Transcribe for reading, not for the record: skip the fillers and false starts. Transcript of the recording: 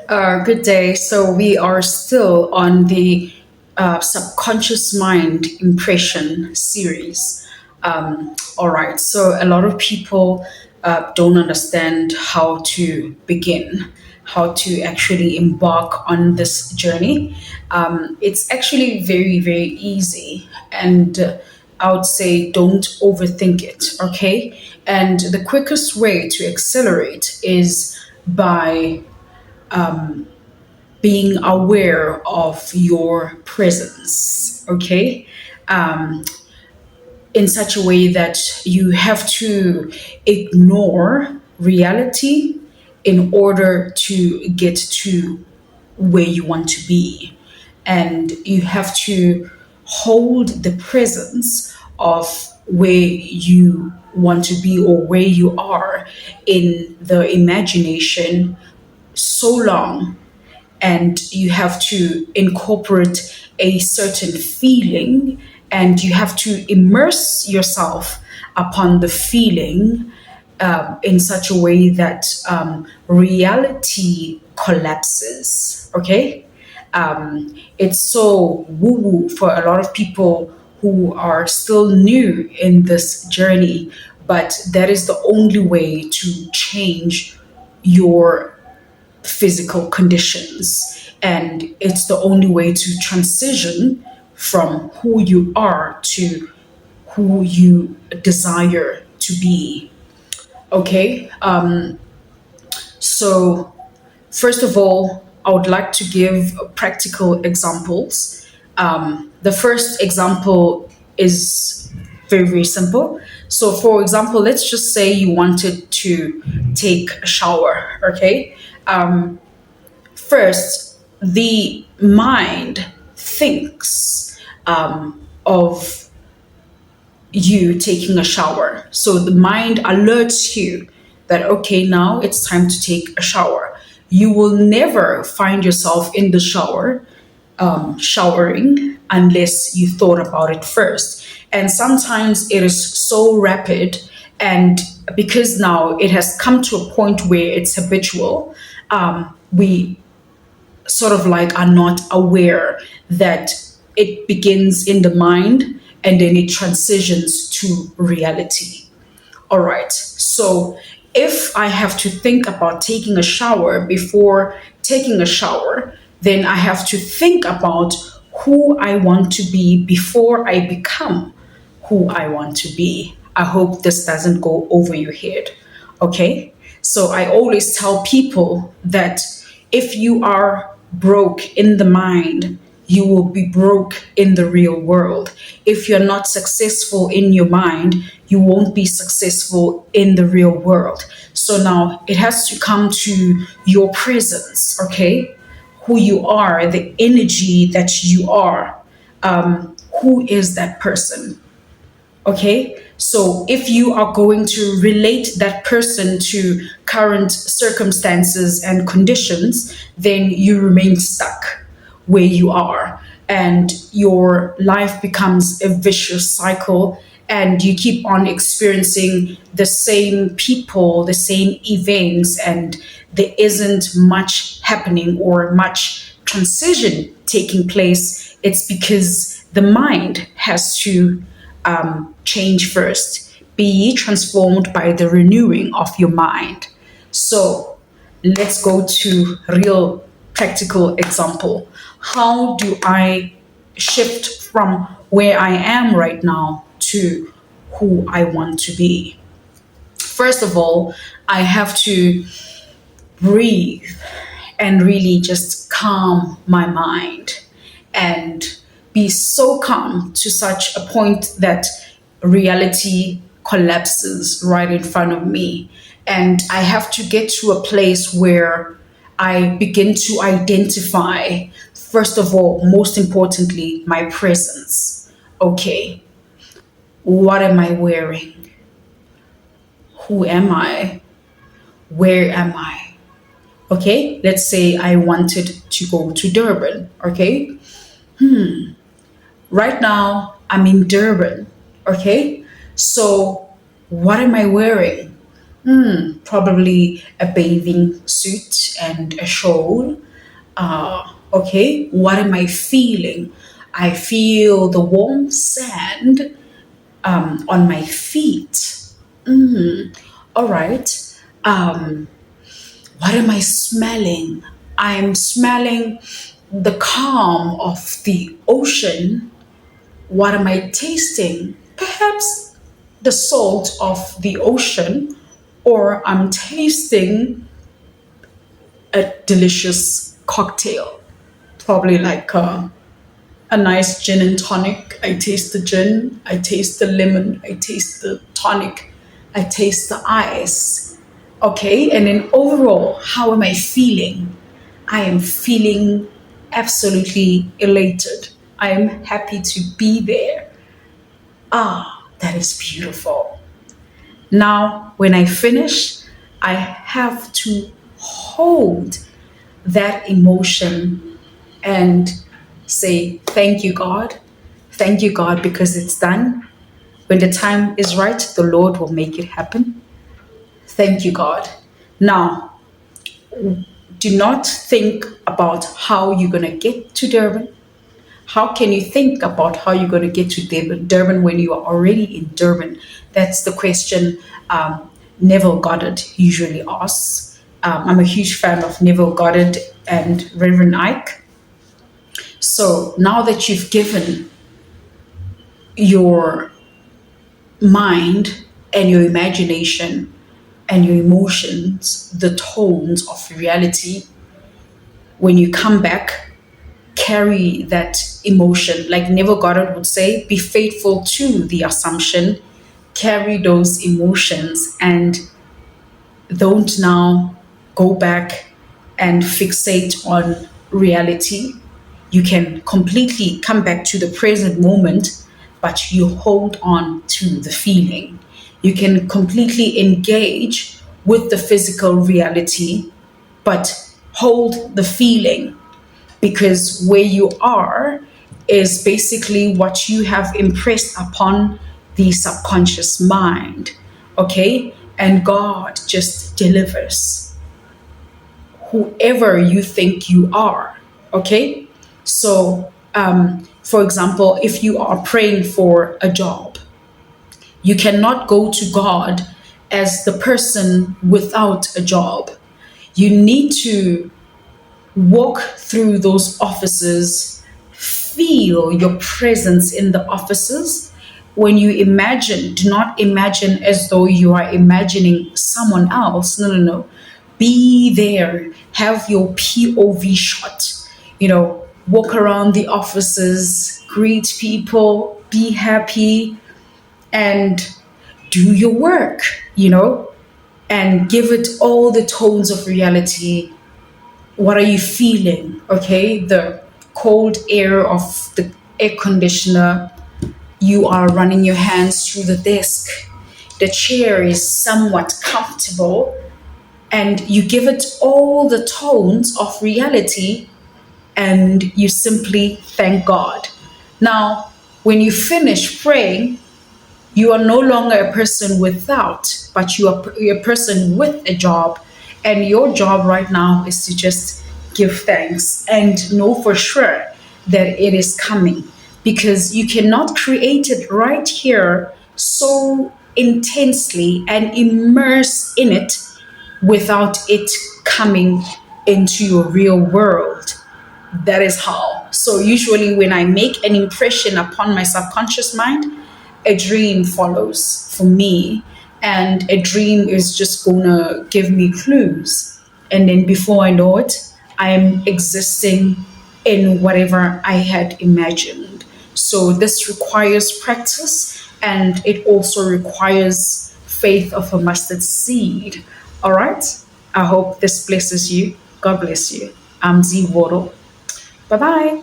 Good day. So we are still on the subconscious mind impression series. All right. So a lot of people don't understand how to begin, how to actually embark on this journey. It's actually very, very easy. And I would say don't overthink it. Okay. And the quickest way to accelerate is by being aware of your presence, okay? In such a way that you have to ignore reality in order to get to where you want to be. And you have to hold the presence of where you want to be or where you are in the imagination so long, and you have to incorporate a certain feeling, and you have to immerse yourself upon the feeling in such a way that reality collapses. Okay. It's so woo woo for a lot of people who are still new in this journey, but that is the only way to change your physical conditions. And it's the only way to transition from who you are to who you desire to be. Okay. So, first of all, I would like to give practical examples. The first example is very, very simple. So, for example, let's just say you wanted to take a shower. Okay. First, the mind thinks of you taking a shower. So the mind alerts you that, okay, now it's time to take a shower. You will never find yourself in the shower showering unless you thought about it first. And sometimes it is so rapid, and because now it has come to a point where it's habitual, we sort of like are not aware that it begins in the mind and then it transitions to reality. All right. So if I have to think about taking a shower before taking a shower, then I have to think about who I want to be before I become who I want to be. I hope this doesn't go over your head. Okay. So I always tell people that if you are broke in the mind, you will be broke in the real world. If you're not successful in your mind, you won't be successful in the real world. So now it has to come to your presence, okay? Who you are, the energy that you are. Who is that person? Okay. So if you are going to relate that person to current circumstances and conditions, then you remain stuck where you are, and your life becomes a vicious cycle, and you keep on experiencing the same people, the same events, and there isn't much happening or much transition taking place. It's because the mind has to change first. Be ye transformed by the renewing of your mind. So let's go to real practical example. How do I shift from where I am right now to who I want to be? First of all, I have to breathe and really just calm my mind and be so calm to such a point that reality collapses right in front of me. And I have to get to a place where I begin to identify, first of all, most importantly, my presence. Okay, what am I wearing? Who am I? Where am I? Okay, let's say I wanted to go to Durban. Okay, right now I'm in Durban. Okay, so what am I wearing? Probably a bathing suit and a shawl. Okay, what am I feeling? I feel the warm sand on my feet. All right. What am I smelling? I'm smelling the calm of the ocean. What am I tasting? Perhaps the salt of the ocean, or I'm tasting a delicious cocktail, probably like a nice gin and tonic. I taste the gin, I taste the lemon, I taste the tonic, I taste the ice. Okay, and then overall, how am I feeling? I am feeling absolutely elated. I am happy to be there. Ah, that is beautiful. Now, when I finish, I have to hold that emotion and say, thank you, God. Thank you, God, because it's done. When the time is right, the Lord will make it happen. Thank you, God. Now, do not think about how you're going to get to Durban. How can you think about how you're going to get to Durban when you are already in Durban? That's the question Neville Goddard usually asks. I'm a huge fan of Neville Goddard and Reverend Ike. So now that you've given your mind and your imagination and your emotions the tones of reality, when you come back, carry that emotion. Like Neville Goddard would say, be faithful to the assumption, carry those emotions, and don't now go back and fixate on reality. You can completely come back to the present moment, but you hold on to the feeling. You can completely engage with the physical reality, but hold the feeling, because where you are is basically what you have impressed upon the subconscious mind. Okay? And God just delivers whoever you think you are. Okay? So, for example, if you are praying for a job, you cannot go to God as the person without a job. You need to walk through those offices, feel your presence in the offices. When you imagine, do not imagine as though you are imagining someone else. No, no, no. Be there, have your POV shot, walk around the offices, greet people, be happy, and do your work, and give it all the tones of reality. What are you feeling? Okay, the cold air of the air conditioner, you are running your hands through the desk, the chair is somewhat comfortable, and you give it all the tones of reality, and you simply thank God. Now, when you finish praying, you are no longer a person without, but you're a person with a job. And your job right now is to just give thanks and know for sure that it is coming, because you cannot create it right here so intensely and immerse in it without it coming into your real world. That is how. So usually when I make an impression upon my subconscious mind, a dream follows for me, and a dream is just gonna give me clues, and then before I know it, I'm existing in whatever I had imagined. So this requires practice, and it also requires faith of a mustard seed. All right, I hope this blesses you. God bless you. I'm Z Wardle. Bye bye.